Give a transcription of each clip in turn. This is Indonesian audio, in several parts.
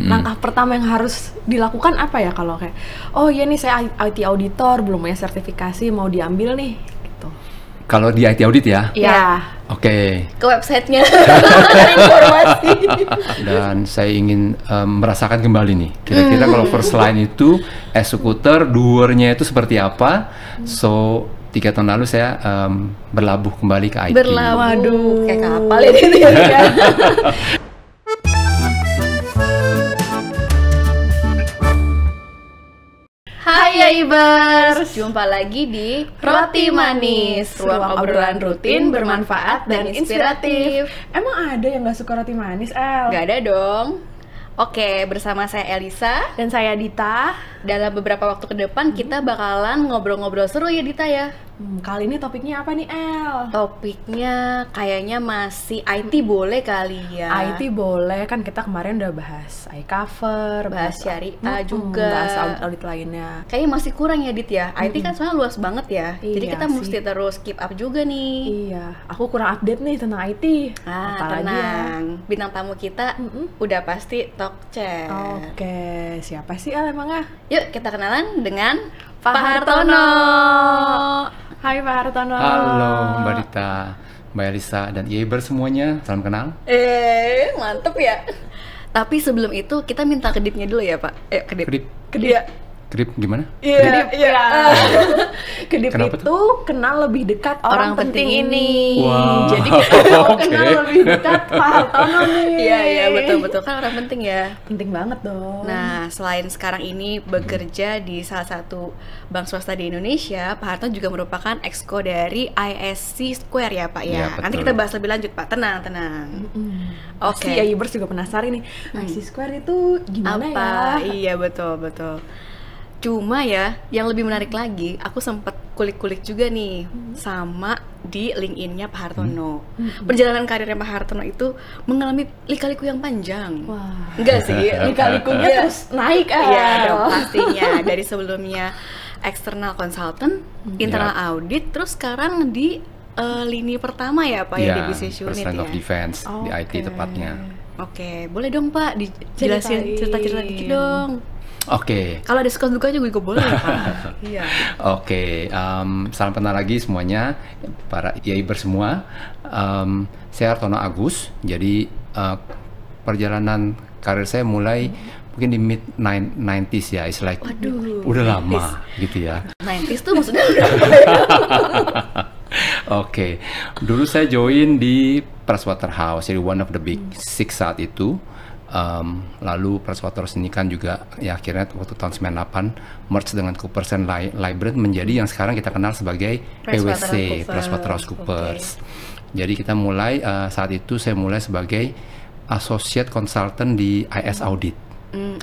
langkah pertama yang harus dilakukan apa ya kalau kayak, oh iya nih saya IT auditor, belum punya sertifikasi, mau diambil nih, gitu. Kalau di IT audit ya? Iya. Oke. Ke websitenya cari informasi. Dan saya ingin merasakan kembali nih, kira-kira kalau first line itu eksekutor, doernya itu seperti apa. So 3 tahun lalu saya berlabuh kembali ke IT. Waduh, kayak kapal ya ini ya. Hai Yaibers, jumpa lagi di Roti Manis, ruang obrolan rutin bermanfaat dan inspiratif. Emang ada yang nggak suka roti manis, El? Gak ada dong. Oke, bersama saya Elisa. Dan saya Dita. Dalam beberapa waktu ke depan kita bakalan ngobrol-ngobrol seru ya Dita ya. Kali ini topiknya apa nih, El? Topiknya kayaknya masih IT boleh kali ya. IT boleh, kan kita kemarin udah bahas iCover, Bahas syariah juga. bahas audit lainnya. Kayaknya masih kurang ya Dit ya. IT kan soalnya luas banget ya. Jadi Iya kita sih. mesti terus keep up juga nih. Iya, aku kurang update nih tentang IT. Apalagi ya. Tenang. Bintang tamu kita udah pasti talk chat. Oke, siapa sih El emangnya? Yuk kita kenalan dengan Pak Hartono. Hai Pak Hartono. Halo Mbak Dita, Mbak Elisa, dan Yeber semuanya, salam kenal. Mantep ya. Tapi sebelum itu kita minta kedipnya dulu ya Pak. Kedip. Kedip, Kedip. kedip gimana? Iya. Kedip Kenapa itu kenal lebih dekat orang penting ini. Wow. Jadi kita mau Oke. kenal lebih dekat Pak Hartono nih. Iya betul kan orang penting ya. Penting banget dong. Nah, selain sekarang ini bekerja di salah satu bank swasta di Indonesia, Pak Hartono juga merupakan exco dari ISC Square ya Pak ya. Iya, Nanti betul. kita bahas lebih lanjut Pak, tenang. Pasti ya Ibers juga penasaran nih. IC Square itu gimana Apa? ya? Iya betul. Cuma ya, yang lebih menarik lagi, aku sempat kulik-kulik juga nih sama di LinkedIn-nya Pak Hartono. Perjalanan karirnya Pak Hartono itu mengalami lika-liku yang panjang. Wah. Enggak sih, Lika-likunya Iya. terus naik Iya dong pastinya. Dari sebelumnya external consultant, internal Yap. audit, terus sekarang di lini pertama ya Pak ya di Ya, business unit first line ya. of defense di IT Oke. tepatnya. Oke, boleh dong Pak dijelasin Ceritain. cerita-cerita dikit dong. Oke. Kalau ada suka dukanya juga boleh ya Pak. Iya. Oke, salam kenal lagi semuanya, para Yeber semua. Saya Hartono Agus, jadi perjalanan karir saya mulai mungkin di mid 90s ya, it's like Waduh. udah lama gitu ya. 90s tuh maksudnya Oke, dulu saya join di Pricewaterhouse, jadi one of the big six saat itu. Lalu Pricewaterhouse ini kan juga ya akhirnya waktu tahun 98 merge dengan Coopers and Lybrand menjadi yang sekarang kita kenal sebagai PwC, PricewaterhouseCoopers. Jadi kita mulai saat itu saya mulai sebagai associate consultant di IS Audit.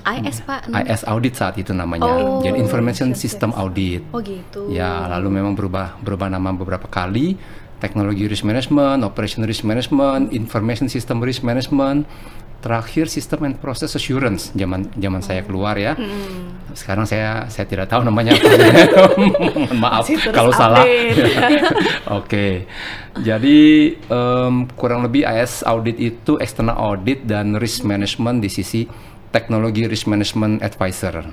IS Pak. IS Audit saat itu namanya. Oh, Jadi Information System Audit. Oh gitu. Ya, lalu memang berubah nama beberapa kali. Teknologi Risk Management, Operation Risk Management, Information System Risk Management, terakhir System and Process Assurance zaman saya keluar ya. Sekarang saya tidak tahu namanya apa. Mohon maaf Masih terus kalau salah. update. Oke. Jadi kurang lebih IS Audit itu external audit dan risk management di sisi teknologi risk management advisor.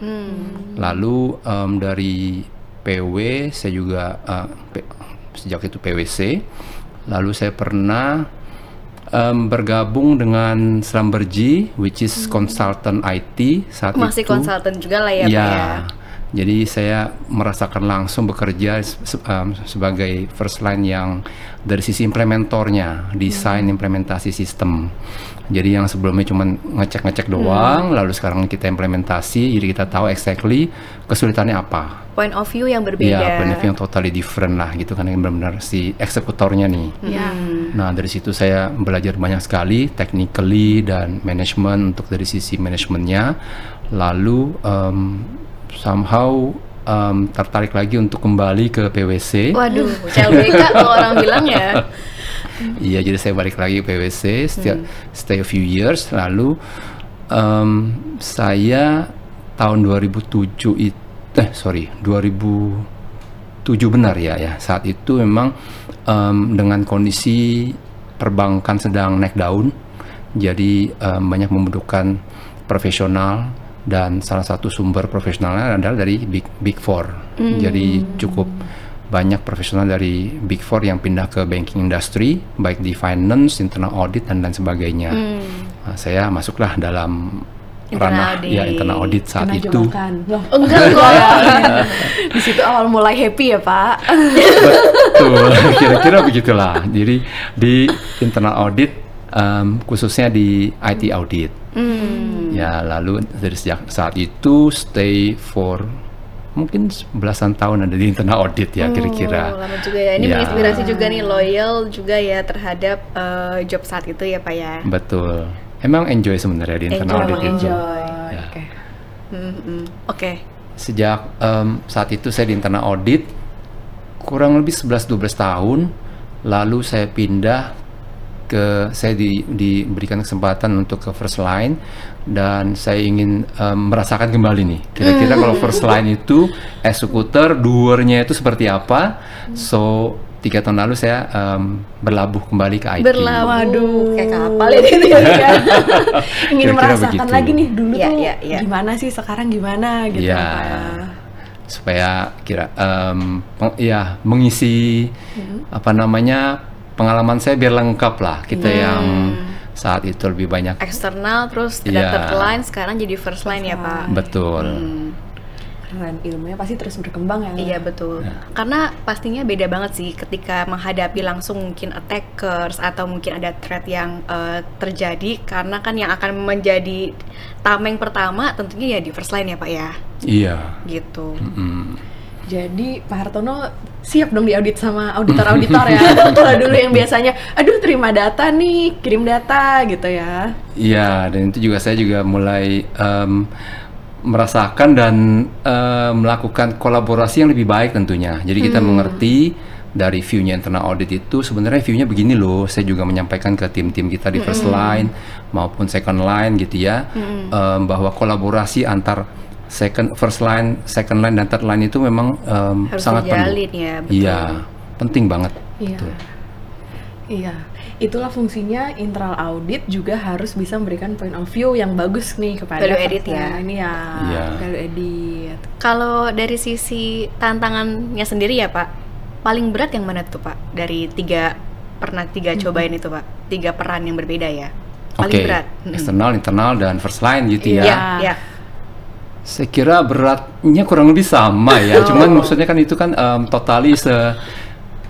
Lalu dari PW saya juga sejak itu PwC. Lalu saya pernah bergabung dengan Schlumberger, which is consultant IT saat Masih itu. konsultan juga lah ya Pak Ya, ya. jadi saya merasakan langsung bekerja sebagai first line yang dari sisi implementornya, desain implementasi sistem. Jadi yang sebelumnya cuma ngecek-ngecek doang, lalu sekarang kita implementasi, jadi kita tahu exactly kesulitannya apa. Point of view yang berbeda. Ya, point of view yang totally different lah gitu kan, yang benar-benar si eksekutornya nih. Ya. Nah, dari situ saya belajar banyak sekali, technically dan manajemen untuk dari sisi manajemennya. Lalu somehow tertarik lagi untuk kembali ke PwC. Waduh, CLBK kalau orang bilang ya. Iya, jadi saya balik lagi ke PwC, stay a few years. Lalu saya tahun 2007 benar ya. Saat itu memang dengan kondisi perbankan sedang naik daun, jadi banyak membutuhkan profesional, dan salah satu sumber profesionalnya adalah dari Big Four. Jadi cukup banyak profesional dari Big Four yang pindah ke banking industry, baik di finance, internal audit, dan lain sebagainya. Nah, saya masuklah dalam ranah internal audit saat Kena itu. jebakan. Loh, Enggak kok. di situ awal mulai happy ya Pak. Betul, kira-kira begitulah. Jadi di internal audit, khususnya di IT audit. Ya, lalu dari sejak saat itu stay for mungkin belasan tahun ada di internal audit ya, kira-kira. Lama juga ya. Ini menginspirasi juga nih, loyal juga ya terhadap job saat itu ya Pak ya. Betul. Emang enjoy sebenarnya di internal audit itu. Ya. Oke. Oke. Sejak saat itu saya di internal audit kurang lebih 11-12 tahun, lalu saya pindah saya diberikan kesempatan untuk ke first line, dan saya ingin merasakan kembali nih kira-kira kalau first line itu eksekutor, doernya itu seperti apa. So 3 tahun lalu saya berlabuh kembali ke IT. Waduh, kayak kapal ya gitu ya. Ingin Kira-kira merasakan begitu. lagi nih dulu Ya, tuh ya. gimana sih, sekarang gimana gitu Ya. Pak ya. Supaya mengisi pengalaman saya biar lengkap lah, kita yang saat itu lebih banyak Eksternal terus Iya. third line, sekarang jadi first line ya Pak. betul. Keren, ilmunya pasti terus berkembang ya. Iya betul. Karena pastinya beda banget sih ketika menghadapi langsung mungkin attackers atau mungkin ada threat yang terjadi, karena kan yang akan menjadi tameng pertama tentunya ya di first line ya Pak ya. Iya. Gitu. Jadi Pak Hartono siap dong diaudit sama auditor-auditor ya. Kalau dulu yang biasanya, aduh terima data nih, kirim data gitu ya. Iya, dan itu juga saya juga mulai merasakan dan melakukan kolaborasi yang lebih baik tentunya. Jadi kita mengerti dari view-nya internal audit itu sebenarnya view-nya begini loh. Saya juga menyampaikan ke tim-tim kita di first line maupun second line gitu ya, bahwa kolaborasi antar first line, second line, dan third line itu memang Harus sangat dijalin perlu. ya, betul. Iya, penting banget. Iya. Betul. Iya, itulah fungsinya internal audit, juga harus bisa memberikan point of view yang bagus nih kepada Value added first ya. line. Ini ya, Iya. value added. Kalau dari sisi tantangannya sendiri ya Pak, paling berat yang mana tuh Pak? Dari tiga cobain itu Pak, 3 peran yang berbeda ya. Paling Oke, berat. eksternal, internal, dan first line gitu ya. Iya, iya. Saya kira beratnya kurang lebih sama ya. Cuman maksudnya kan itu kan totally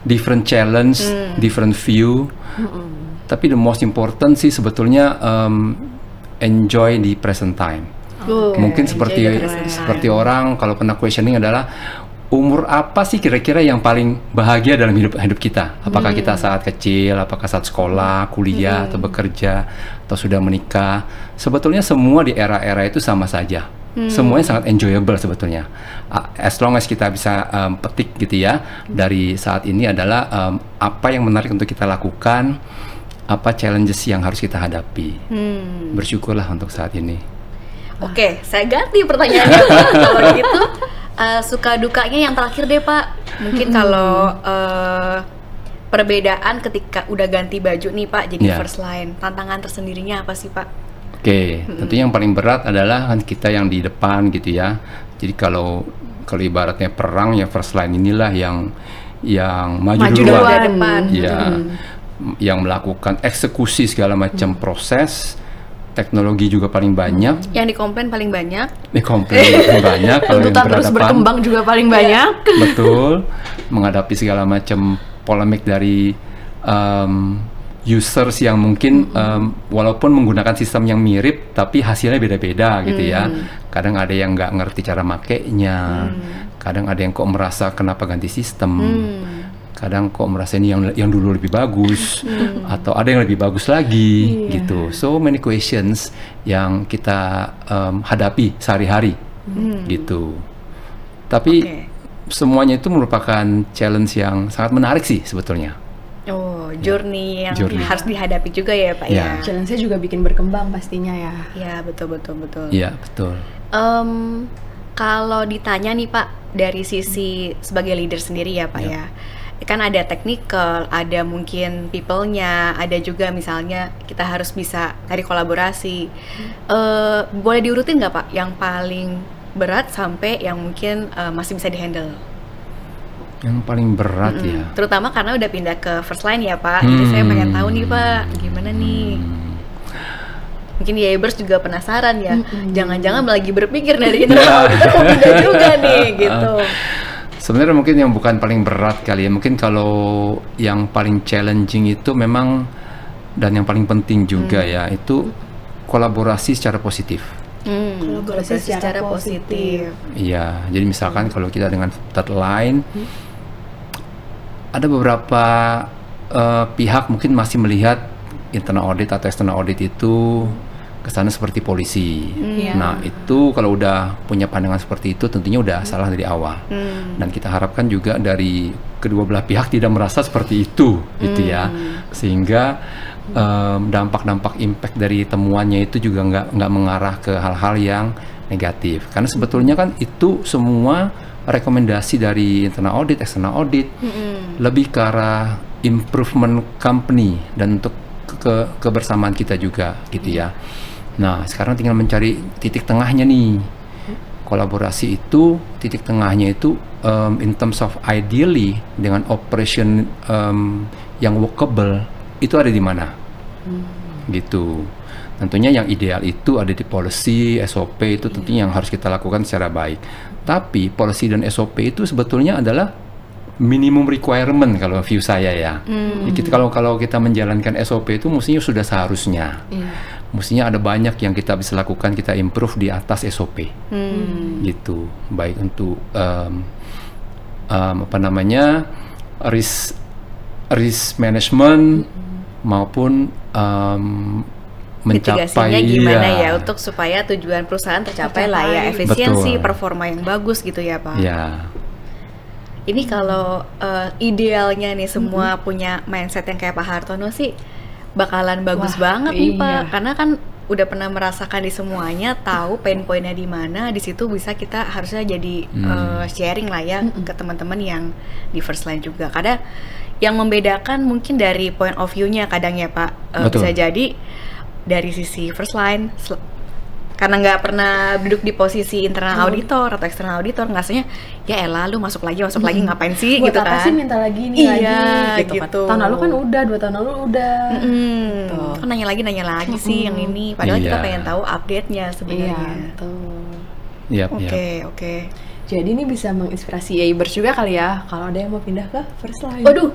different challenge, different view. Tapi the most important sih sebetulnya enjoy di present time. Mungkin seperti orang kalau pernah questioning adalah umur apa sih kira-kira yang paling bahagia dalam hidup kita? Apakah kita saat kecil, apakah saat sekolah, kuliah, atau bekerja, atau sudah menikah? Sebetulnya semua di era-era itu sama saja. Semuanya sangat enjoyable sebetulnya. As long as kita bisa petik gitu ya dari saat ini adalah apa yang menarik untuk kita lakukan, apa challenges yang harus kita hadapi. Bersyukurlah untuk saat ini. Oke, saya ganti pertanyaannya Pak. Kalau gitu, suka dukanya yang terakhir deh Pak. Mungkin kalau perbedaan ketika udah ganti baju nih Pak, jadi first line, tantangan tersendirinya apa sih Pak? Oke, tentunya yang paling berat adalah kan kita yang di depan gitu ya. Jadi kalau ibaratnya perang ya first line inilah yang maju duluan. Depan. Ya, yang melakukan eksekusi segala macam proses. Teknologi juga paling banyak. Yang dikomplain paling banyak. Komplain paling banyak. Kalau yang Tuntutan terus berhadapan, berkembang juga paling banyak. betul. Menghadapi segala macam polemik dari users yang mungkin walaupun menggunakan sistem yang mirip tapi hasilnya beda-beda gitu ya. Kadang ada yang nggak ngerti cara makainya, kadang ada yang kok merasa kenapa ganti sistem, kadang kok merasa ini yang dulu lebih bagus, atau ada yang lebih bagus lagi gitu. So many questions yang kita hadapi sehari-hari gitu. Tapi semuanya itu merupakan challenge yang sangat menarik sih sebetulnya. Oh, journey yang harus dihadapi juga ya Pak ya. Challenge-nya juga bikin berkembang pastinya ya. Iya, betul. Iya, betul. Kalau ditanya nih Pak, dari sisi sebagai leader sendiri ya Pak ya, kan ada technical, ada mungkin people-nya, ada juga misalnya kita harus bisa cari kolaborasi. Boleh diurutin nggak Pak, yang paling berat sampai yang mungkin masih bisa dihandle? Yang paling berat ya. Terutama karena udah pindah ke first line ya Pak, jadi saya pengen tahu nih Pak, gimana nih? Mungkin Yaibers juga penasaran ya, jangan-jangan lagi berpikir dari internal auditor mau pindah juga nih gitu. Sebenarnya mungkin yang bukan paling berat kali ya, mungkin kalau yang paling challenging itu memang dan yang paling penting juga ya, itu kolaborasi secara positif. Kolaborasi secara positif. Iya, jadi misalkan kalau kita dengan third line, ada beberapa pihak mungkin masih melihat internal audit atau external audit itu kesana seperti polisi. Nah itu kalau udah punya pandangan seperti itu tentunya udah salah dari awal. Dan kita harapkan juga dari kedua belah pihak tidak merasa seperti itu, gitu ya. Sehingga dampak-dampak impact dari temuannya itu juga nggak mengarah ke hal-hal yang negatif. Karena sebetulnya kan itu semua rekomendasi dari internal audit, external audit, lebih ke arah improvement company dan untuk kebersamaan kita juga, gitu ya. Nah, sekarang tinggal mencari titik tengahnya nih. Kolaborasi itu, titik tengahnya itu in terms of ideally dengan operation yang workable itu ada di mana, gitu. Tentunya yang ideal itu ada di policy, SOP itu tentunya yang harus kita lakukan secara baik. Tapi policy dan SOP itu sebetulnya adalah minimum requirement kalau view saya ya. Kita kalau kita menjalankan SOP itu mestinya sudah seharusnya. Mestinya ada banyak yang kita bisa lakukan, kita improve di atas SOP. Gitu. Baik untuk risk management maupun mitigasinya gimana ya untuk supaya tujuan perusahaan tercapai lah ya, efisiensi, performa yang bagus gitu ya Pak. Ya. Ini kalau idealnya nih semua punya mindset yang kayak Pak Hartono sih bakalan bagus banget nih Pak, karena kan udah pernah merasakan di semuanya, tahu pain pointnya di mana, di situ bisa kita harusnya jadi sharing lah ya ke teman-teman yang di first line juga. Kadang yang membedakan mungkin dari point of view-nya kadang ya Pak, bisa jadi dari sisi first line karena nggak pernah duduk di posisi internal auditor atau external auditor, ngasihnya ya elah lu masuk lagi ngapain sih buat gitu apa kan, sih minta lagi nih gitu. kan. Tahun lalu kan udah, 2 tahun lalu udah gitu. Kan nanya lagi sih yang ini, padahal kita pengen tahu update-nya sebenarnya. Oke. Jadi ini bisa menginspirasi Yaibers juga kali ya, kalau ada yang mau pindah ke first line. Waduh,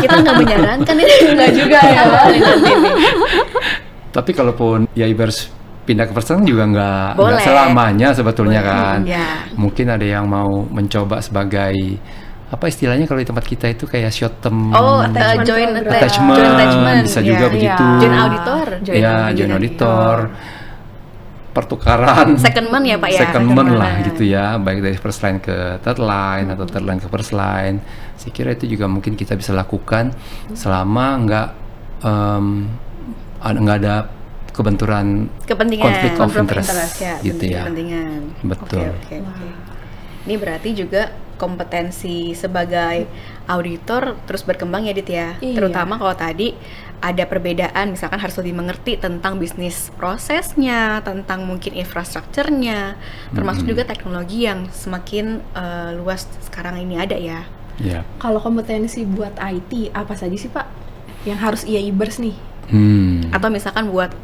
kita nggak menyarankan ini. Nggak juga ya. Tapi kalaupun Yaibers pindah ke first line juga nggak selamanya sebetulnya kan. Mungkin ada yang mau mencoba sebagai apa istilahnya kalau di tempat kita itu kayak short term joint attachment bisa juga begitu. Joint auditor. Joint auditor. Pertukaran secondment ya Pak ya. Secondment lah gitu ya, baik dari first line ke third line atau third line ke first line. Saya kira itu juga mungkin kita bisa lakukan selama nggak ada kebenturan konflik of interest ya, gitu ya. Kepentingan. Betul. Oke. Ini berarti juga kompetensi sebagai auditor terus berkembang ya Dit ya. Terutama kalau tadi ada perbedaan, misalkan harus lebih mengerti tentang bisnis prosesnya, tentang mungkin infrastrukturnya, termasuk juga teknologi yang semakin luas sekarang ini ada ya. Kalau kompetensi buat IT apa saja sih Pak yang harus Yaibers nih? Atau misalkan buat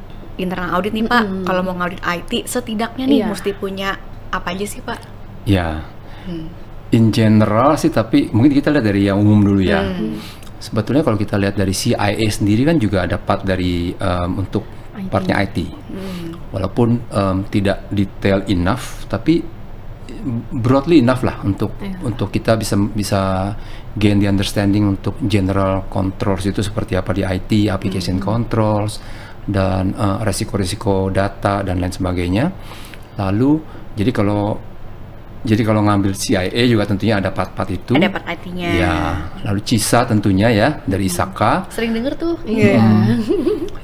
internal audit nih Pak, kalau mau ngaudit IT setidaknya nih mesti punya apa aja sih Pak? Ya, in general sih, tapi mungkin kita lihat dari yang umum dulu ya. Sebetulnya kalau kita lihat dari CIA sendiri kan juga ada part dari untuk partnya IT. Walaupun tidak detail enough, tapi broadly enough lah untuk kita bisa gain the understanding untuk general controls itu seperti apa di IT, application controls, dan resiko-resiko data dan lain sebagainya. Lalu jadi kalau ngambil CIA juga tentunya ada part-part itu. Ada part IT-nya. Ya, lalu CISA tentunya ya dari ISAKA. Sering denger tuh.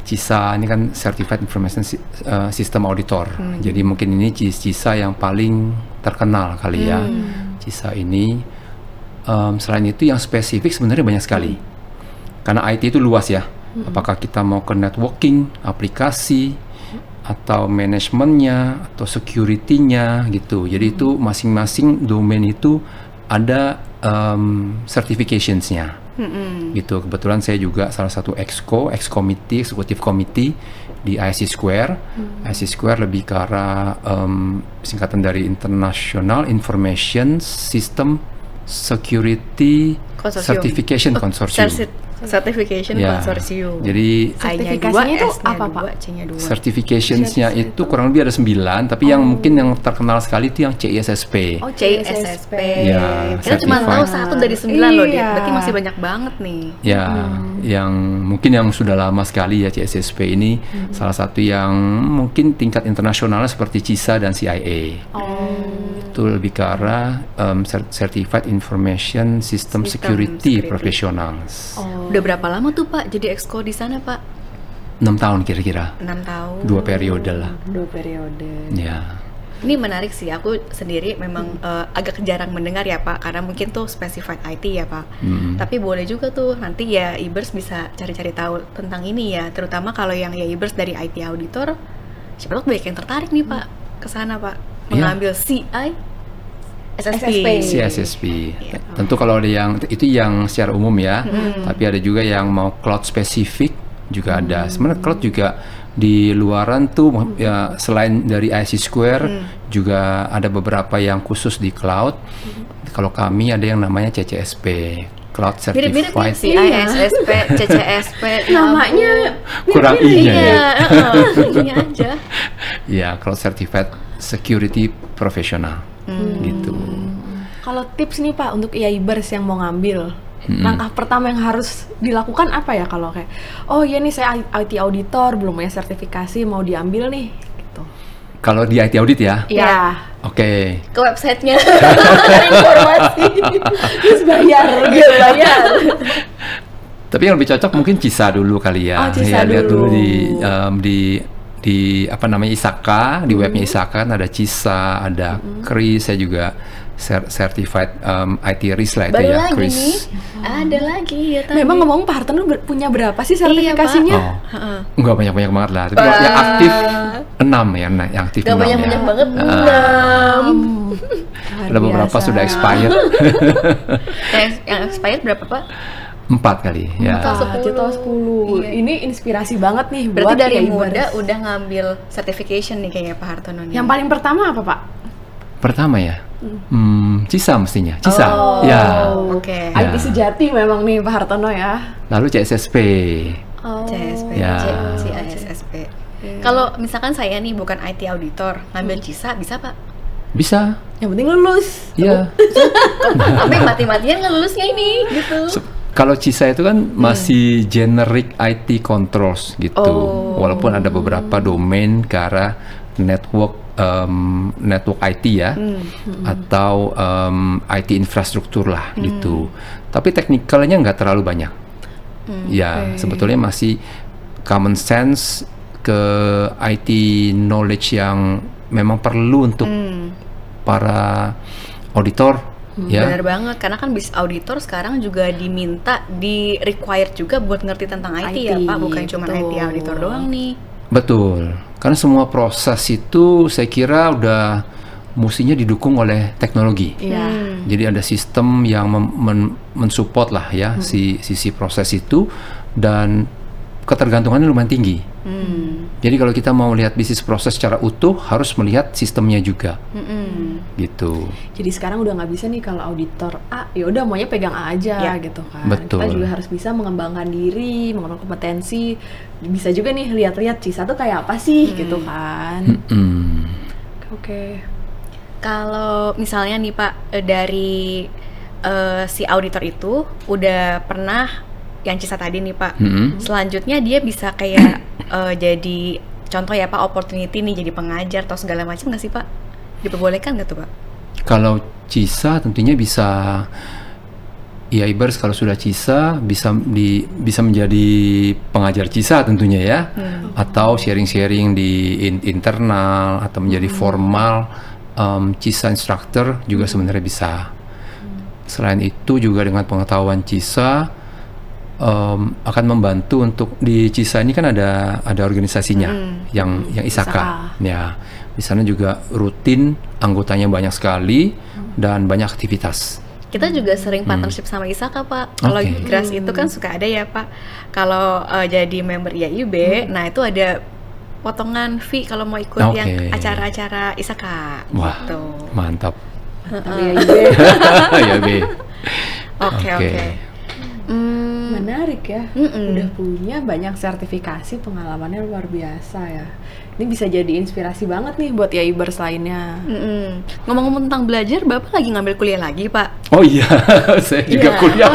CISA ini kan Certified Information System Auditor. Jadi mungkin ini CISA yang paling terkenal kali ya. CISA ini selain itu yang spesifik sebenarnya banyak sekali. Karena IT itu luas ya. Apakah kita mau ke networking, aplikasi, atau manajemennya, atau security-nya gitu. Jadi itu masing-masing domain itu ada certifications-nya. Gitu. Kebetulan saya juga salah satu ex-committee, executive committee di ISC Square. ISC Square lebih ke arah singkatan dari International Information System Security Certification Consortium. Certification Consortium. Jadi sertifikasinya itu apa, Pak? C-nya 2. Certificationsnya itu kurang lebih ada 9, tapi yang mungkin yang terkenal sekali itu yang CISSP. Oh, CISSP. Ya, kita cuma tahu 1 dari 9 loh, dia. Iya. Berarti masih banyak banget nih. Ya, yang mungkin yang sudah lama sekali ya CISSP ini salah satu yang mungkin tingkat internasionalnya seperti CISA dan CIA. Itu lebih ke arah Certified Information System Security Professionals. Udah berapa lama tuh Pak jadi exco di sana Pak? 6 tahun kira-kira. 6 tahun. 2 periode lah. 2 periode. Ya. Ini menarik sih, aku sendiri memang agak jarang mendengar ya Pak, karena mungkin tuh specified IT ya Pak. Tapi boleh juga tuh nanti ya Ibers bisa cari-cari tahu tentang ini ya, terutama kalau yang ya Ibers dari IT auditor, siapa tahu banyak yang tertarik nih Pak ke sana Pak, mengambil CISSP. Tentu kalau ada yang itu yang secara umum ya, tapi ada juga yang mau cloud spesifik juga ada. Sebenarnya cloud juga di luaran tuh ya, selain dari ISC Square juga ada beberapa yang khusus di cloud. Kalau kami ada yang namanya CCSP, Cloud Certified. Mirip-mirip sih ISSP, CCSP. Namanya kurang I-nya ya. Ini aja. Ya, Cloud Certified Security Professional. Gitu. Kalau tips nih Pak untuk IAIBers yang mau ngambil, langkah pertama yang harus dilakukan apa ya kalau kayak, oh iya nih saya IT auditor belum punya sertifikasi mau diambil nih gitu. Kalau di IT audit ya? Iya. Oke. Ke websitenya. Informasi. Terus bayar. Tapi yang lebih cocok mungkin CISA dulu kali ya. Oh, CISA lihat dulu dulu. di apa namanya ISAKA, di webnya ISAKA kan ada CISA, ada CRIS, saya juga certified IT risk lah itu Baru ya, lagi CRIS. nih, ada lagi ya tadi. Memang ngomong Pak Hartono punya berapa sih sertifikasinya? Oh, enggak banyak-banyak banget lah. Tapi yang aktif 6 ya, yang aktif 6 Gak ya. banyak-banyak banget, 6. Ada beberapa sudah expired. Yang expired berapa Pak? 4 kali ya. Cito 10. Iya. Ini inspirasi banget nih Berarti buat dari IAIBers. muda udah ngambil certification nih kayaknya Pak Hartono nih. Yang paling pertama apa Pak? Pertama ya, CISA mestinya, CISA. Ya. Oke. Ya. IT sejati memang nih Pak Hartono ya. Lalu CSSP. CSP, Ya. CISSP. Kalau misalkan saya nih bukan IT auditor, ngambil CISA bisa Pak? Bisa. Yang penting lulus. Ya. Tapi mati-matian nggak lulusnya ini, gitu. Kalau CISA itu kan masih generic IT controls gitu. Walaupun ada beberapa domain ke arah network IT ya, atau IT infrastruktur lah gitu. Tapi teknikalnya nggak terlalu banyak. Ya, sebetulnya masih common sense ke IT knowledge yang memang perlu untuk para auditor. Ya. Benar banget, karena kan bis auditor sekarang juga diminta, di required juga buat ngerti tentang IT ya Pak, bukan cuma IT auditor doang nih. Betul, karena semua proses itu saya kira udah mestinya didukung oleh teknologi. Jadi ada sistem yang mensupport lah ya sisi proses itu, dan ketergantungannya lumayan tinggi. Jadi kalau kita mau lihat bisnis proses secara utuh harus melihat sistemnya juga. Gitu. Jadi sekarang udah nggak bisa nih kalau auditor A, ya udah maunya pegang A aja gitu kan. Betul. Kita juga harus bisa mengembangkan diri, mengembangkan kompetensi. Bisa juga nih lihat-lihat CISA tuh kayak apa sih gitu kan. Oke. Kalau misalnya nih Pak, dari si auditor itu udah pernah yang CISA tadi nih Pak, selanjutnya dia bisa kayak jadi contoh ya Pak, opportunity nih jadi pengajar atau segala macam nggak sih Pak? Diperbolehkan nggak tuh Pak? Kalau CISA tentunya bisa, IAIBers kalau sudah CISA bisa menjadi pengajar CISA tentunya ya, atau sharing-sharing di internal atau menjadi formal CISA instructor juga sebenarnya bisa. Selain itu juga dengan pengetahuan CISA akan membantu untuk di CISA ini kan ada organisasinya yang ISAKA. Ya, di sana juga rutin, anggotanya banyak sekali dan banyak aktivitas. Kita juga sering partnership sama ISAKA, Pak. Kalau GRAS itu kan suka ada ya, Pak. Kalau jadi member IAIB, nah itu ada potongan fee kalau mau ikut yang acara-acara ISAKA. Wah, gitu. Mantap. IAIB. Oke. Menarik ya. Udah punya banyak sertifikasi, pengalamannya luar biasa ya. Ini bisa jadi inspirasi banget nih buat IAIBers lainnya. Ngomong-ngomong tentang belajar, Bapak lagi ngambil kuliah lagi, Pak? Oh iya, saya juga kuliah.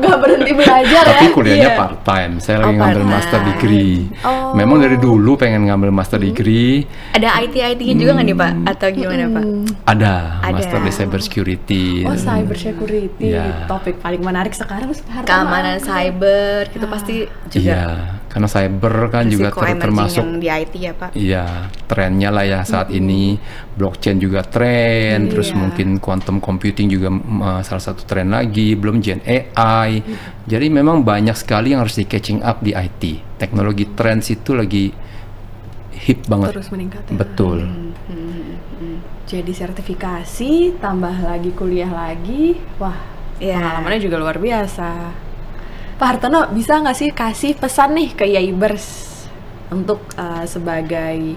Gak berhenti belajar ya. Tapi kuliahnya part time. Saya lagi ngambil master degree. Memang dari dulu pengen ngambil master degree. Ada IT-nya juga nggak nih, Pak? Atau gimana, Pak? Ada. Master di cyber security. Oh, cyber security. Topik paling menarik sekarang keamanan cyber itu pasti juga. Iya, karena cyber kan juga termasuk di IT ya, Pak. Iya, trennya lah ya saat ini. Blockchain juga tren, terus mungkin quantum computing juga salah satu tren lagi, belum Gen AI. Jadi memang banyak sekali yang harus di catching up di IT. Teknologi trends itu lagi hip banget. Terus meningkat ya. Betul. Jadi sertifikasi, tambah lagi kuliah lagi. Wah, pengalamannya juga luar biasa. Pak Hartono, bisa nggak sih kasih pesan nih ke IAIBers untuk sebagai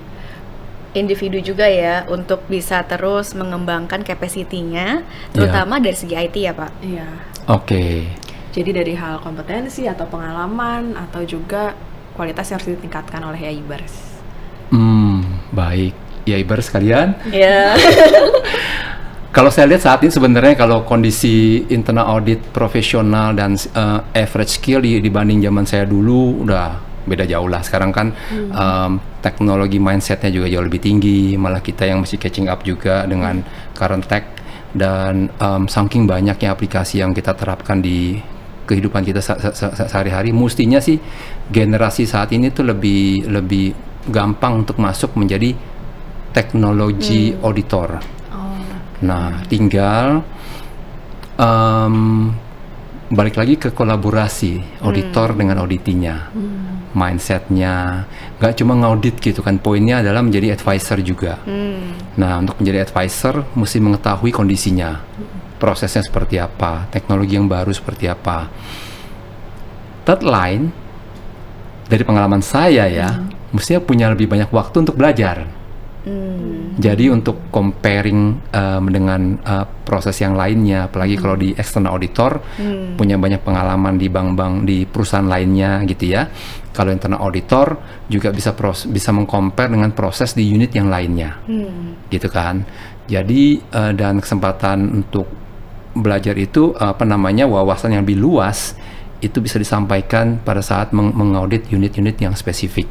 individu juga ya, untuk bisa terus mengembangkan capacity-nya, terutama dari segi IT ya, Pak? Iya. Oke. Jadi dari hal kompetensi atau pengalaman atau juga kualitas yang harus ditingkatkan oleh IAIBers. Baik. IAIBers kalian? Iya. Kalau saya lihat saat ini sebenarnya kalau kondisi internal audit profesional dan average skill dibanding zaman saya dulu udah beda jauh lah. Sekarang kan teknologi mindsetnya juga jauh lebih tinggi, malah kita yang mesti catching up juga dengan current tech, dan saking banyaknya aplikasi yang kita terapkan di kehidupan kita sehari-hari, mestinya sih generasi saat ini tuh lebih gampang untuk masuk menjadi teknologi auditor. Nah, tinggal balik lagi ke kolaborasi auditor dengan auditinya, mindsetnya, nggak cuma ngaudit gitu kan, poinnya adalah menjadi advisor juga. Nah, untuk menjadi advisor mesti mengetahui kondisinya, prosesnya seperti apa, teknologi yang baru seperti apa. Third line, dari pengalaman saya ya, mestinya punya lebih banyak waktu untuk belajar. Jadi untuk comparing dengan proses yang lainnya, apalagi kalau di external auditor punya banyak pengalaman di bank-bank, di perusahaan lainnya gitu ya. Kalau internal auditor juga bisa mengcompare dengan proses di unit yang lainnya, gitu kan. Jadi dan kesempatan untuk belajar itu wawasan yang lebih luas itu bisa disampaikan pada saat mengaudit unit-unit yang spesifik.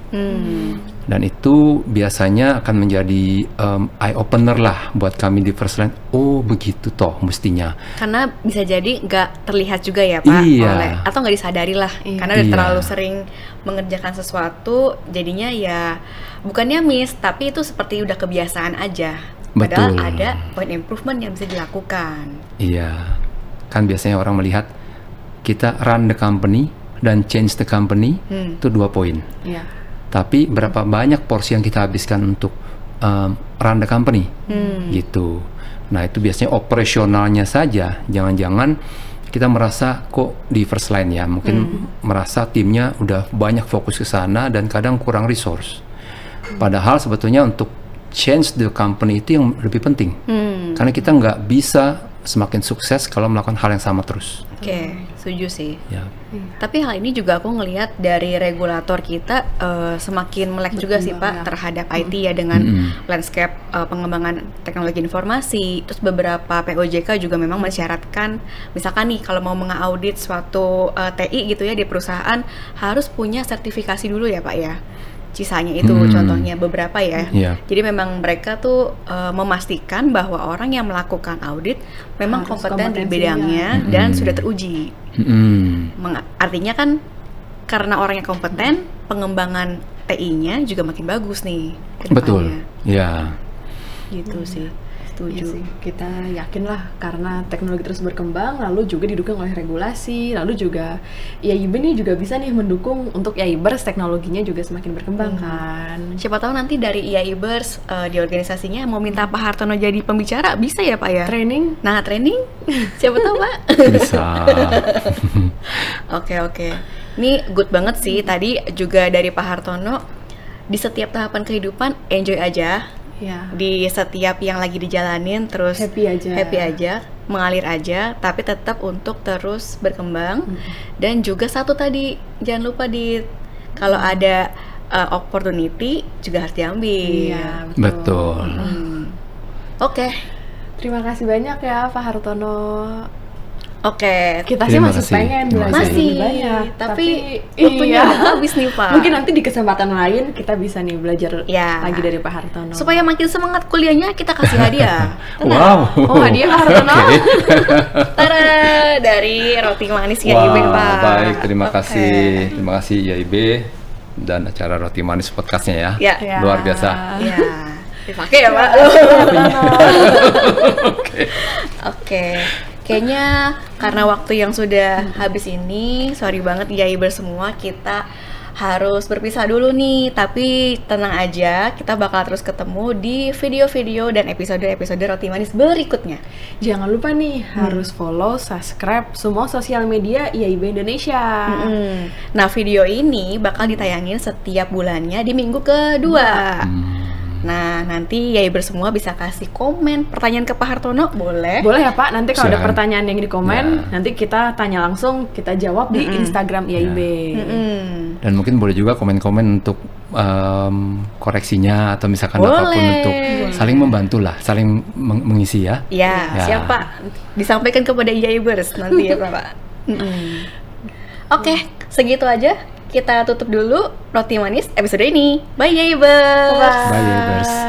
Dan itu biasanya akan menjadi eye opener lah buat kami di First Line. Oh begitu toh mestinya. Karena bisa jadi nggak terlihat juga ya Pak, atau nggak disadari lah. Karena udah terlalu sering mengerjakan sesuatu, jadinya ya bukannya miss, tapi itu seperti udah kebiasaan aja. Padahal ada point improvement yang bisa dilakukan. Iya, kan biasanya orang melihat kita run the company dan change the company itu 2 poin. Tapi berapa banyak porsi yang kita habiskan untuk run the company gitu. Nah itu biasanya operasionalnya saja. Jangan-jangan kita merasa kok di First Line ya, mungkin merasa timnya udah banyak fokus ke sana dan kadang kurang resource. Padahal sebetulnya untuk change the company itu yang lebih penting. Karena kita nggak bisa semakin sukses kalau melakukan hal yang sama terus. Oke, setuju sih. Ya. Tapi hal ini juga aku ngelihat dari regulator kita semakin melek juga sih Pak terhadap IT ya, dengan landscape pengembangan teknologi informasi. Terus beberapa POJK juga memang mensyaratkan, misalkan nih kalau mau mengaudit suatu TI gitu ya di perusahaan harus punya sertifikasi dulu ya Pak ya. Sisanya itu contohnya beberapa ya. Jadi memang mereka tuh memastikan bahwa orang yang melakukan audit memang kompeten di bidangnya dan sudah teruji. Artinya kan karena orangnya kompeten, pengembangan TI-nya juga makin bagus nih ke depannya. Betul. Ya. Gitu sih. setuju. Iya sih, kita yakin lah karena teknologi terus berkembang, lalu juga didukung oleh regulasi, lalu juga IAIB nih juga bisa nih mendukung untuk IAIBers, teknologinya juga semakin berkembang kan. Siapa tahu nanti dari IAIBers di organisasinya mau minta Pak Hartono jadi pembicara, bisa ya Pak ya? Training? Nah, training? Siapa tahu Pak? Bisa. Oke. Ini good banget sih. Tadi juga dari Pak Hartono, di setiap tahapan kehidupan enjoy aja. Ya. Di setiap yang lagi dijalanin terus Happy aja. mengalir aja, tapi tetap untuk terus berkembang. Dan juga satu tadi, jangan lupa kalau ada opportunity juga harus diambil. Iya, Betul. Oke. Terima kasih banyak ya Pak Hartono. Oke, Kita sih Terima masih kasih. pengen Terima belajar kasih. lebih banyak, tapi waktunya udah habis nih Pak. Mungkin nanti di kesempatan lain kita bisa nih belajar Ya. lagi dari Pak Hartono. Supaya makin semangat kuliahnya, kita kasih hadiah. Wow. Oh, hadiah Pak Hartono. Oke. Tara, dari roti manis Wah, IAIB Pak. baik, terima Oke. kasih. Terima kasih IAIB dan acara Roti Manis podcastnya ya. Ya. Luar biasa. Ya, dipakai ya Pak. Oke. Kayaknya karena waktu yang sudah habis ini, sorry banget IAIBer semua, kita harus berpisah dulu nih. Tapi tenang aja, kita bakal terus ketemu di video-video dan episode-episode Roti Manis berikutnya. Jangan lupa nih harus follow, subscribe semua sosial media IAIB Indonesia. Nah, video ini bakal ditayangin setiap bulannya di minggu kedua. Nah, nanti IAIBer semua bisa kasih komen, pertanyaan ke Pak Hartono, boleh? Boleh ya Pak, nanti kalau ada Silakan. pertanyaan yang di komen, Ya. nanti kita tanya langsung, kita jawab di Instagram IAIB. Dan mungkin boleh juga komen-komen untuk koreksinya atau misalkan Boleh. apapun untuk saling membantu lah, saling mengisi ya. Ya, Ya. siap Pak. Disampaikan kepada IAIBers nanti ya Pak. Oke, segitu aja. Kita tutup dulu Roti Manis episode ini. Bye IAIBers. Bye, Bers.